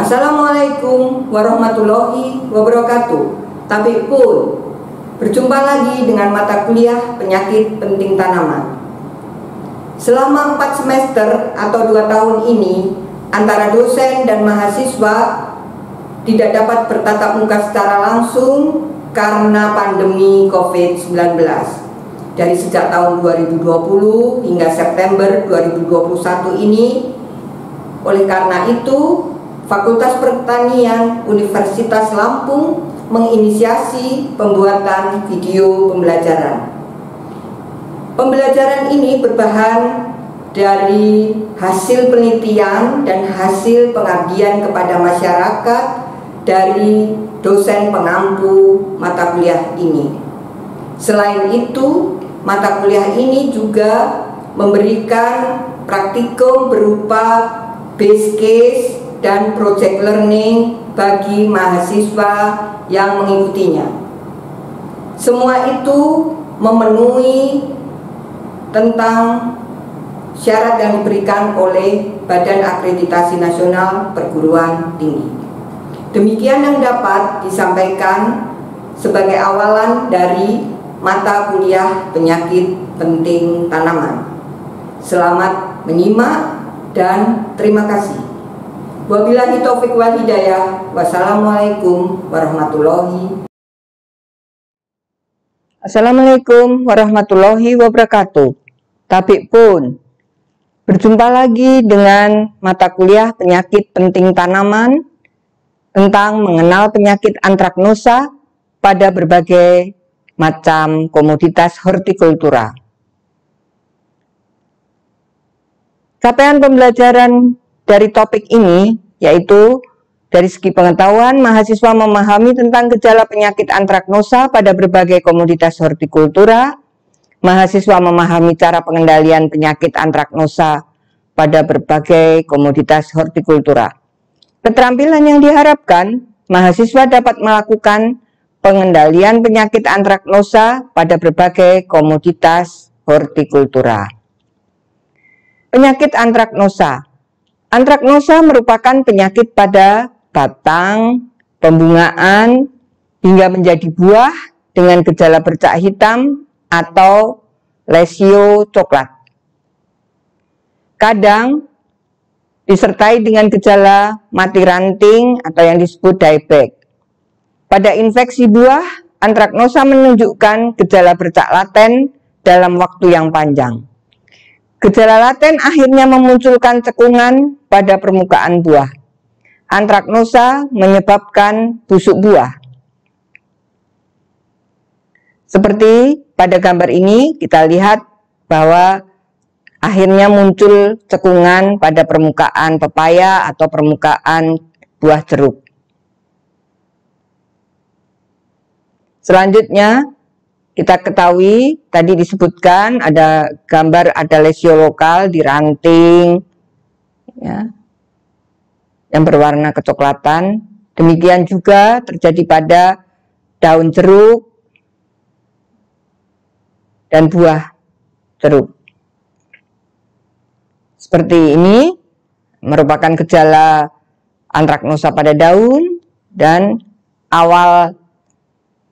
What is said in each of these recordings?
Assalamualaikum warahmatullahi wabarakatuh. Tabik pun berjumpa lagi dengan mata kuliah penyakit penting tanaman. Selama 4 semester atau 2 tahun ini, antara dosen dan mahasiswa tidak dapat bertatap muka secara langsung karena pandemi COVID-19. Dari sejak tahun 2020 hingga September 2021 ini. Oleh karena itu, Fakultas Pertanian Universitas Lampung menginisiasi pembuatan video pembelajaran. Pembelajaran ini berbahan dari hasil penelitian dan hasil pengabdian kepada masyarakat dari dosen pengampu mata kuliah ini. Selain itu, mata kuliah ini juga memberikan praktikum berupa base case dan project learning bagi mahasiswa yang mengikutinya. Semua itu memenuhi tentang syarat yang diberikan oleh Badan Akreditasi Nasional Perguruan Tinggi. Demikian yang dapat disampaikan sebagai awalan dari mata kuliah penyakit penting tanaman. Selamat menyimak dan terima kasih. Wabillahi taufiq wal hidayah. Wassalamualaikum warahmatullahi wabarakatuh. Assalamualaikum warahmatullahi wabarakatuh. Tabik pun berjumpa lagi dengan mata kuliah penyakit penting tanaman tentang mengenal penyakit antraknosa pada berbagai macam komoditas hortikultura. Capaian pembelajaran dari topik ini yaitu dari segi pengetahuan, mahasiswa memahami tentang gejala penyakit antraknosa pada berbagai komoditas hortikultura. Mahasiswa memahami cara pengendalian penyakit antraknosa pada berbagai komoditas hortikultura. Keterampilan yang diharapkan, mahasiswa dapat melakukan pengendalian penyakit antraknosa pada berbagai komoditas hortikultura. Penyakit antraknosa. Antraknosa merupakan penyakit pada batang, pembungaan, hingga menjadi buah dengan gejala bercak hitam atau lesio coklat. Kadang disertai dengan gejala mati ranting atau yang disebut dieback. Pada infeksi buah, antraknosa menunjukkan gejala bercak laten dalam waktu yang panjang. Gejala laten akhirnya memunculkan cekungan pada permukaan buah. Antraknosa menyebabkan busuk buah. Seperti pada gambar ini kita lihat bahwa akhirnya muncul cekungan pada permukaan pepaya atau permukaan buah jeruk. Selanjutnya kita ketahui tadi disebutkan ada gambar ada lesio lokal di ranting ya, yang berwarna kecoklatan. Demikian juga terjadi pada daun jeruk dan buah jeruk. Seperti ini merupakan gejala antraknosa pada daun dan awal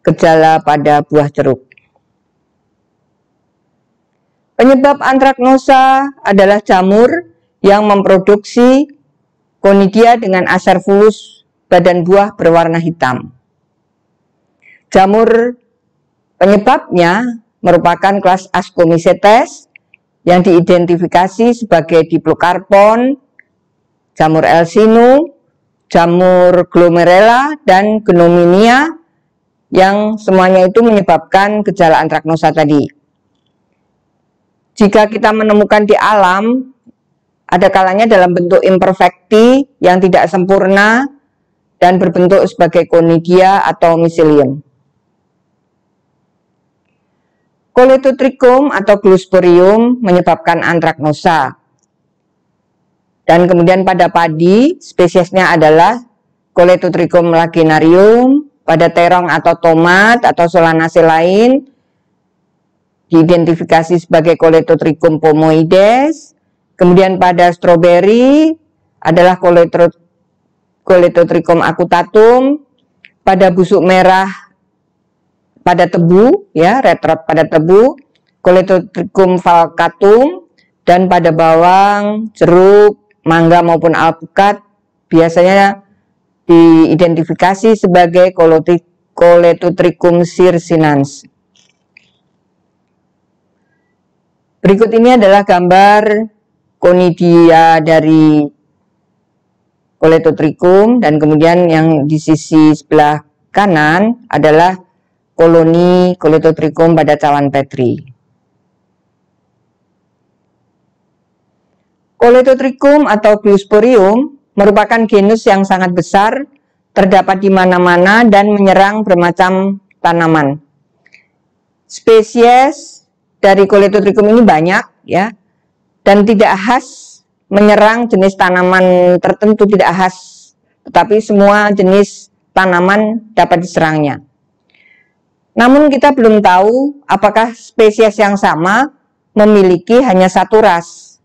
gejala pada buah jeruk. Penyebab antraknosa adalah jamur yang memproduksi konidia dengan asar fulus badan buah berwarna hitam. Jamur penyebabnya merupakan kelas Ascomycetes yang diidentifikasi sebagai Diplocarpon, jamur Elsino, jamur Glomerella, dan Gnomina yang semuanya itu menyebabkan gejala antraknosa tadi. Jika kita menemukan di alam, ada kalanya dalam bentuk imperfekti yang tidak sempurna dan berbentuk sebagai konidia atau miselium. Colletotrichum atau Gliosporium menyebabkan antraknosa. Dan kemudian pada padi, spesiesnya adalah Colletotrichum lagenarium. Pada terong atau tomat atau Solanaceae lain, diidentifikasi sebagai Colletotrichum pomoides. Kemudian pada stroberi adalah Coletotrichum acutatum, pada busuk merah pada tebu, ya, red rot pada tebu, Coletotrichum falcatum, dan pada bawang, jeruk, mangga maupun alpukat biasanya diidentifikasi sebagai Coletotrichum circinans. Berikut ini adalah gambar konidia dari Coletotrichum, dan kemudian yang di sisi sebelah kanan adalah koloni Coletotrichum pada cawan petri. Coletotrichum atau Gliosporium merupakan genus yang sangat besar, terdapat di mana-mana dan menyerang bermacam tanaman. Spesies dari Coletotrichum ini banyak, ya, dan tidak khas menyerang jenis tanaman tertentu, tidak khas, tetapi semua jenis tanaman dapat diserangnya. Namun kita belum tahu apakah spesies yang sama memiliki hanya satu ras.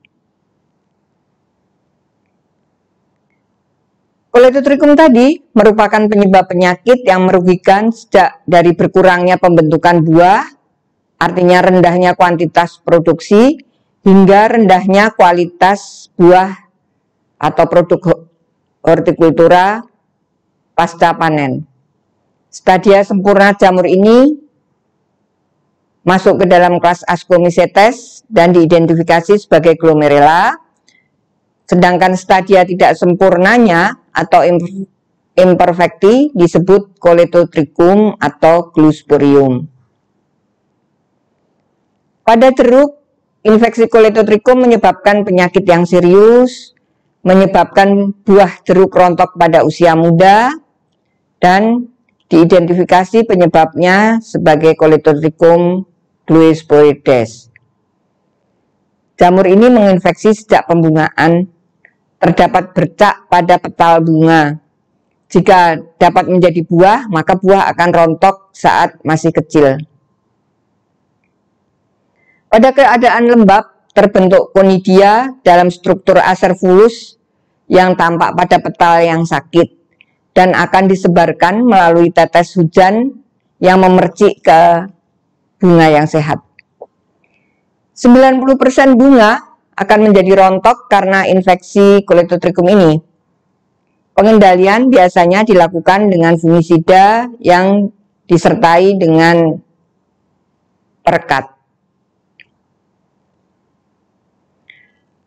Coletotrichum tadi merupakan penyebab penyakit yang merugikan sejak dari berkurangnya pembentukan buah, artinya rendahnya kuantitas produksi, hingga rendahnya kualitas buah atau produk hortikultura pasca panen. Stadia sempurna jamur ini masuk ke dalam kelas Ascomycetes dan diidentifikasi sebagai glomerella, sedangkan stadia tidak sempurnanya atau imperfecti disebut Coletotrichum atau Gliosporium. Pada jeruk, infeksi Coletotrichum menyebabkan penyakit yang serius, menyebabkan buah jeruk rontok pada usia muda, dan diidentifikasi penyebabnya sebagai Coletotrichum gliosporides. Jamur ini menginfeksi sejak pembungaan, terdapat bercak pada petal bunga. Jika dapat menjadi buah, maka buah akan rontok saat masih kecil. Pada keadaan lembab, terbentuk konidia dalam struktur acervulus yang tampak pada petal yang sakit dan akan disebarkan melalui tetes hujan yang memercik ke bunga yang sehat. 90% bunga akan menjadi rontok karena infeksi Coletotrichum ini. Pengendalian biasanya dilakukan dengan fungisida yang disertai dengan perekat.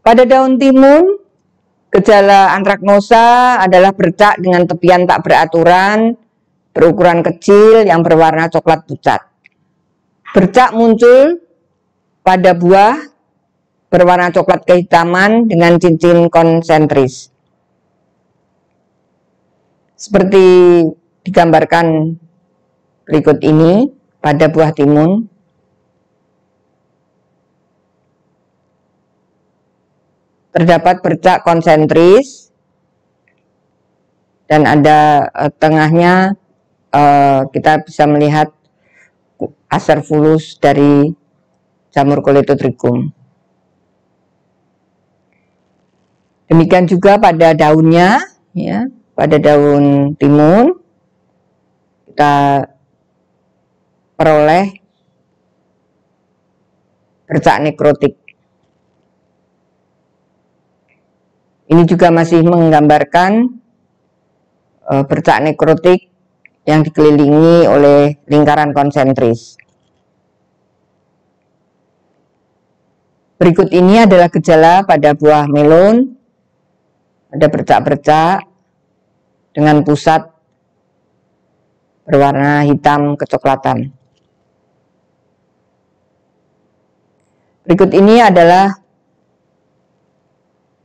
Pada daun timun, gejala antraknosa adalah bercak dengan tepian tak beraturan, berukuran kecil yang berwarna coklat pucat. Bercak muncul pada buah berwarna coklat kehitaman dengan cincin konsentris. Seperti digambarkan berikut ini pada buah timun. Terdapat bercak konsentris dan ada tengahnya kita bisa melihat acervulus dari jamur Coletotrichum. Demikian juga pada daunnya, ya, pada daun timun kita peroleh bercak nekrotik. Ini juga masih menggambarkan bercak nekrotik yang dikelilingi oleh lingkaran konsentris. Berikut ini adalah gejala pada buah melon. Ada bercak-bercak dengan pusat berwarna hitam kecoklatan. Berikut ini adalah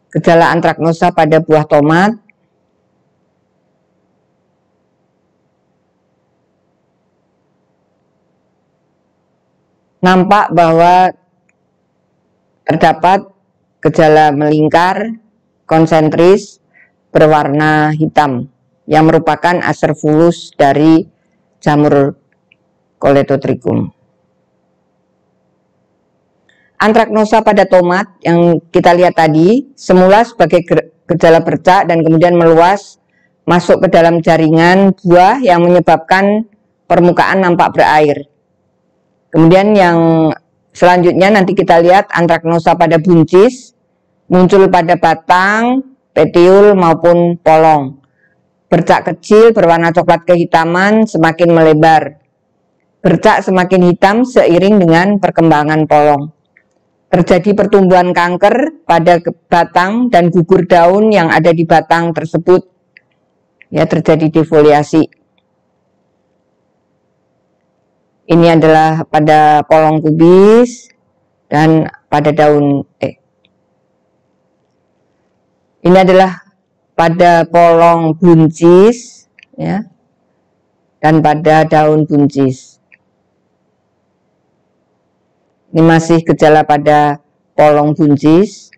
gejala antraknosa pada buah tomat. Nampak bahwa terdapat gejala melingkar konsentris berwarna hitam yang merupakan acervulus dari jamur Coletotrichum. Antraknosa pada tomat yang kita lihat tadi semula sebagai gejala bercak dan kemudian meluas masuk ke dalam jaringan buah yang menyebabkan permukaan nampak berair. Kemudian yang selanjutnya nanti kita lihat antraknosa pada buncis, muncul pada batang, petiul maupun polong. Bercak kecil berwarna coklat kehitaman semakin melebar. Bercak semakin hitam seiring dengan perkembangan polong. Terjadi pertumbuhan kanker pada batang dan gugur daun yang ada di batang tersebut. Ya, terjadi defoliasi. Ini adalah pada polong kubis dan pada daun Ini adalah pada polong buncis, ya, dan pada daun buncis. Ini masih gejala pada polong buncis.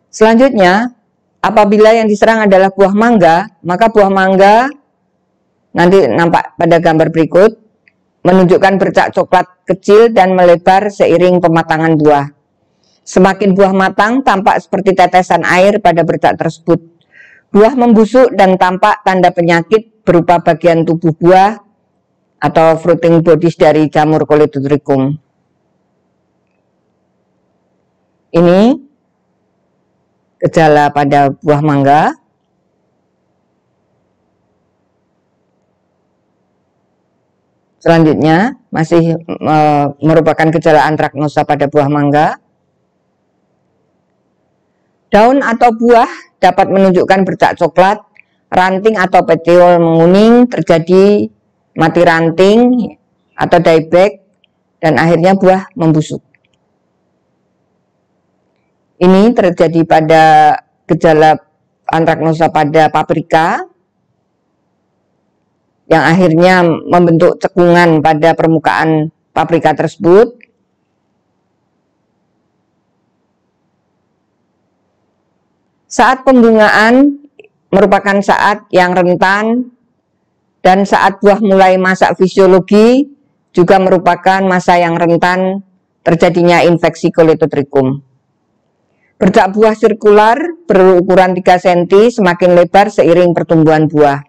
Selanjutnya, apabila yang diserang adalah buah mangga, maka buah mangga nanti nampak pada gambar berikut menunjukkan bercak coklat kecil dan melebar seiring pematangan buah. Semakin buah matang, tampak seperti tetesan air pada bercak tersebut. Buah membusuk dan tampak tanda penyakit berupa bagian tubuh buah atau fruiting bodies dari jamur Coledotricum. Ini gejala pada buah mangga. Selanjutnya masih merupakan gejala antraknosa pada buah mangga. Daun atau buah dapat menunjukkan bercak coklat, ranting atau petiol menguning, terjadi mati ranting atau dieback, dan akhirnya buah membusuk. Ini terjadi pada gejala antraknosa pada paprika, yang akhirnya membentuk cekungan pada permukaan paprika tersebut. Saat pembungaan merupakan saat yang rentan, dan saat buah mulai masa fisiologi juga merupakan masa yang rentan terjadinya infeksi Coledotricum. Bercak buah sirkular berukuran 3 cm semakin lebar seiring pertumbuhan buah.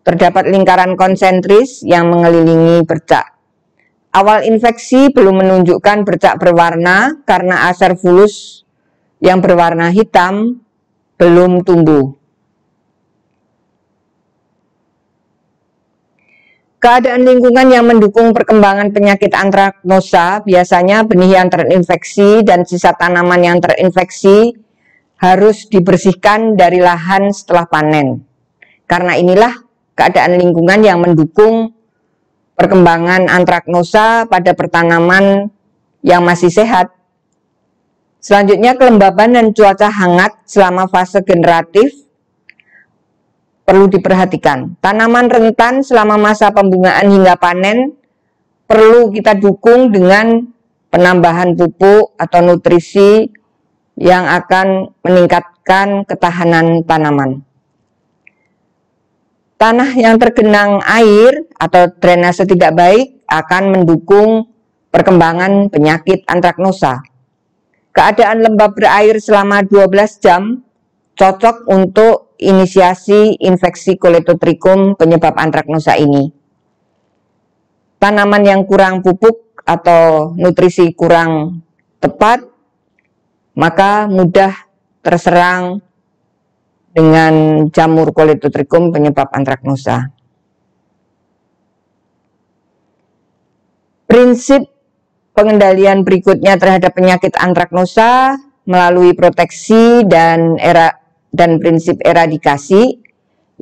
Terdapat lingkaran konsentris yang mengelilingi bercak. Awal infeksi belum menunjukkan bercak berwarna karena acervulus yang berwarna hitam belum tumbuh. Keadaan lingkungan yang mendukung perkembangan penyakit antraknosa, biasanya benih yang terinfeksi dan sisa tanaman yang terinfeksi harus dibersihkan dari lahan setelah panen. Karena inilah keadaan lingkungan yang mendukung perkembangan antraknosa pada pertanaman yang masih sehat. Selanjutnya, kelembaban dan cuaca hangat selama fase generatif perlu diperhatikan. Tanaman rentan selama masa pembungaan hingga panen perlu kita dukung dengan penambahan pupuk atau nutrisi yang akan meningkatkan ketahanan tanaman. Tanah yang tergenang air atau drainase tidak baik akan mendukung perkembangan penyakit antraknosa. Keadaan lembab berair selama 12 jam cocok untuk inisiasi infeksi Coledotricum penyebab antraknosa ini. Tanaman yang kurang pupuk atau nutrisi kurang tepat, maka mudah terserang dengan jamur Coledotricum penyebab antraknosa. Prinsip pengendalian berikutnya terhadap penyakit antraknosa melalui proteksi dan prinsip eradikasi,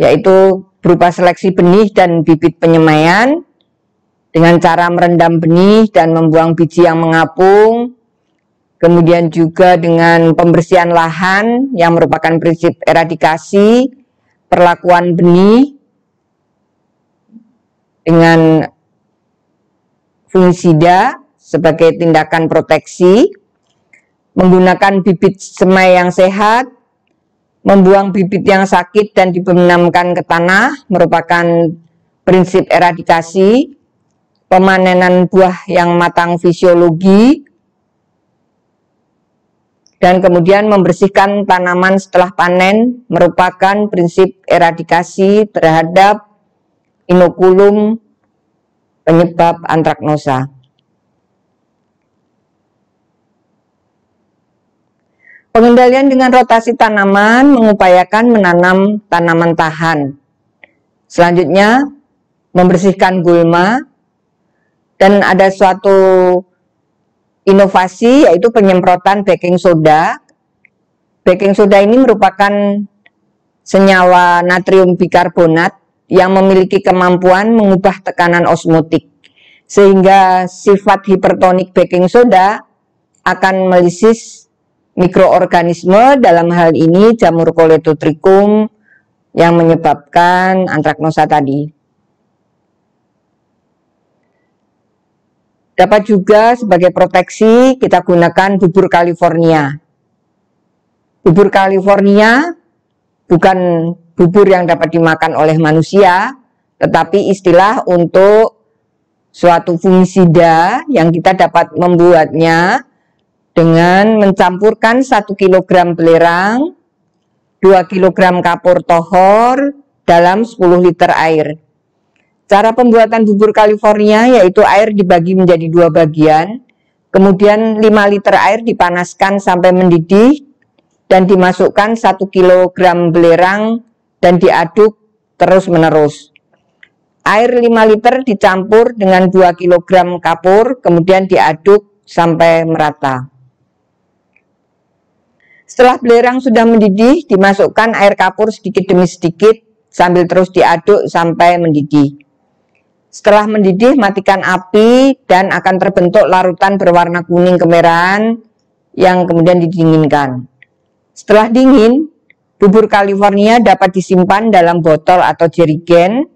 yaitu berupa seleksi benih dan bibit penyemaian dengan cara merendam benih dan membuang biji yang mengapung, kemudian juga dengan pembersihan lahan yang merupakan prinsip eradikasi, perlakuan benih dengan fungisida sebagai tindakan proteksi, menggunakan bibit semai yang sehat, membuang bibit yang sakit dan dibenamkan ke tanah merupakan prinsip eradikasi, pemanenan buah yang matang fisiologi, dan kemudian membersihkan tanaman setelah panen merupakan prinsip eradikasi terhadap inokulum penyebab antraknosa. Pengendalian dengan rotasi tanaman mengupayakan menanam tanaman tahan. Selanjutnya, membersihkan gulma, dan ada suatu inovasi yaitu penyemprotan baking soda. Baking soda ini merupakan senyawa natrium bikarbonat yang memiliki kemampuan mengubah tekanan osmotik, sehingga sifat hipertonik baking soda akan melisis mikroorganisme, dalam hal ini jamur Coledotrichum, yang menyebabkan antraknosa tadi. Dapat juga sebagai proteksi kita gunakan bubur California. Bubur California bukan bubur yang dapat dimakan oleh manusia, tetapi istilah untuk suatu fungisida yang kita dapat membuatnya dengan mencampurkan 1 kg belerang, 2 kg kapur tohor dalam 10 liter air. Cara pembuatan bubur California yaitu air dibagi menjadi 2 bagian, kemudian 5 liter air dipanaskan sampai mendidih dan dimasukkan 1 kg belerang dan diaduk terus-menerus. Air 5 liter dicampur dengan 2 kg kapur, kemudian diaduk sampai merata. Setelah belerang sudah mendidih, dimasukkan air kapur sedikit demi sedikit sambil terus diaduk sampai mendidih. Setelah mendidih, matikan api dan akan terbentuk larutan berwarna kuning kemerahan yang kemudian didinginkan. Setelah dingin, bubur California dapat disimpan dalam botol atau jerigen,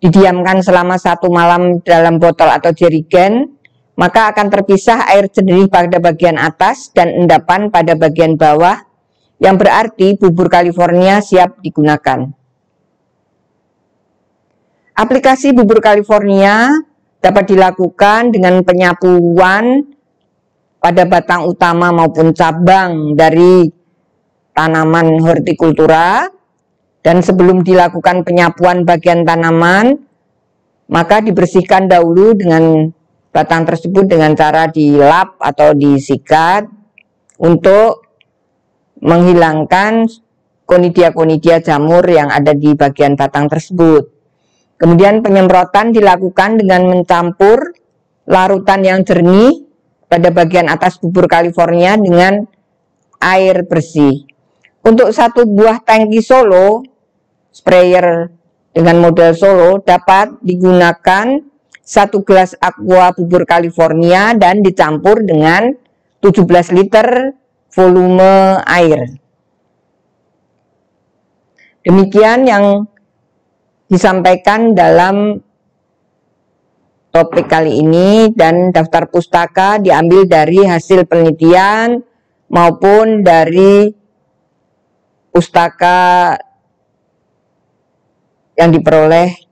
didiamkan selama 1 malam dalam botol atau jerigen, maka akan terpisah air jernih pada bagian atas dan endapan pada bagian bawah, yang berarti bubur California siap digunakan. Aplikasi bubur California dapat dilakukan dengan penyapuan pada batang utama maupun cabang dari tanaman hortikultura, dan sebelum dilakukan penyapuan bagian tanaman, maka dibersihkan dahulu dengan batang tersebut dengan cara dilap atau disikat untuk menghilangkan konidia-konidia jamur yang ada di bagian batang tersebut. Kemudian penyemprotan dilakukan dengan mencampur larutan yang jernih pada bagian atas bubur California dengan air bersih. Untuk 1 buah tangki Solo, sprayer dengan model Solo, dapat digunakan 1 gelas aqua bubur California dan dicampur dengan 17 liter volume air. Demikian yang disampaikan dalam topik kali ini, dan daftar pustaka diambil dari hasil penelitian maupun dari pustaka yang diperoleh